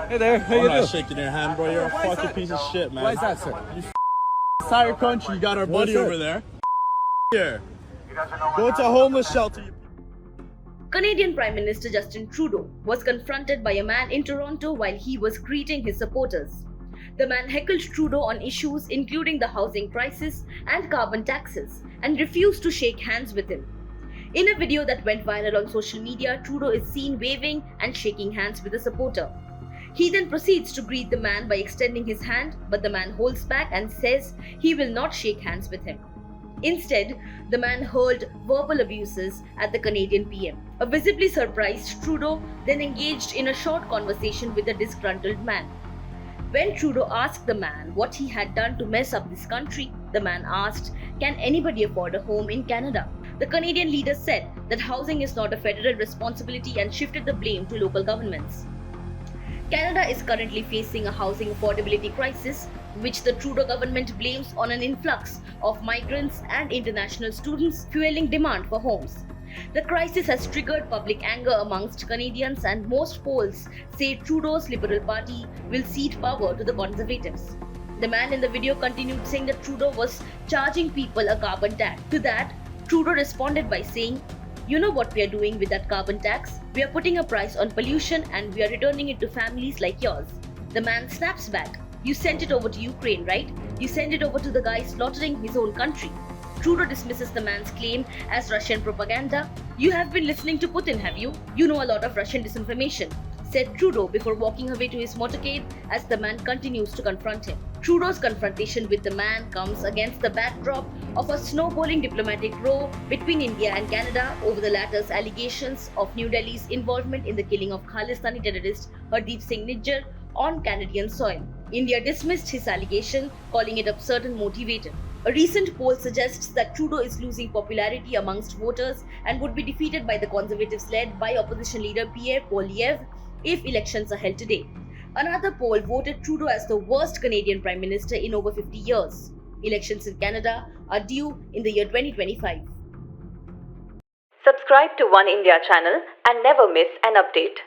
Hey there, how you I'm not doing? shaking your hand, bro. You're a fucking piece of shit, man. Why is that, sir? Entire country, you got our buddy that? over there. Here. Go to a homeless shelter. Canadian Prime Minister Justin Trudeau was confronted by a man in Toronto while he was greeting his supporters. The man heckled Trudeau on issues including the housing crisis and carbon taxes and refused to shake hands with him. In a video that went viral on social media, Trudeau is seen waving and shaking hands with a supporter. He then proceeds to greet the man by extending his hand, but the man holds back and says he will not shake hands with him. Instead, the man hurled verbal abuses at the Canadian PM. A visibly surprised Trudeau then engaged in a short conversation with the disgruntled man. When Trudeau asked the man what he had done to mess up this country, the man asked, "Can anybody afford a home in Canada?" The Canadian leader said that housing is not a federal responsibility and shifted the blame to local governments. Canada is currently facing a housing affordability crisis, which the Trudeau government blames on an influx of migrants and international students, fueling demand for homes. The crisis has triggered public anger amongst Canadians, and most polls say Trudeau's Liberal Party will cede power to the Conservatives. The man in the video continued saying that Trudeau was charging people a carbon tax. To that, Trudeau responded by saying, "You know what we are doing with that carbon tax? We are putting a price on pollution and we are returning it to families like yours." The man snaps back, "You sent it over to Ukraine, right? You sent it over to the guy slaughtering his own country." Trudeau dismisses the man's claim as Russian propaganda. "You have been listening to Putin, have you? You know a lot of Russian disinformation," said Trudeau before walking away to his motorcade as the man continues to confront him. Trudeau's confrontation with the man comes against the backdrop of a snowballing diplomatic row between India and Canada over the latter's allegations of New Delhi's involvement in the killing of Khalistani terrorist Hardeep Singh Nijjar on Canadian soil. India dismissed his allegation, calling it absurd and motivated. A recent poll suggests that Trudeau is losing popularity amongst voters and would be defeated by the Conservatives led by opposition leader Pierre Poilievre if elections are held today. Another poll voted Trudeau as the worst Canadian Prime Minister in over 50 years. Elections in Canada are due in the year 2025. Subscribe to One India channel and never miss an update.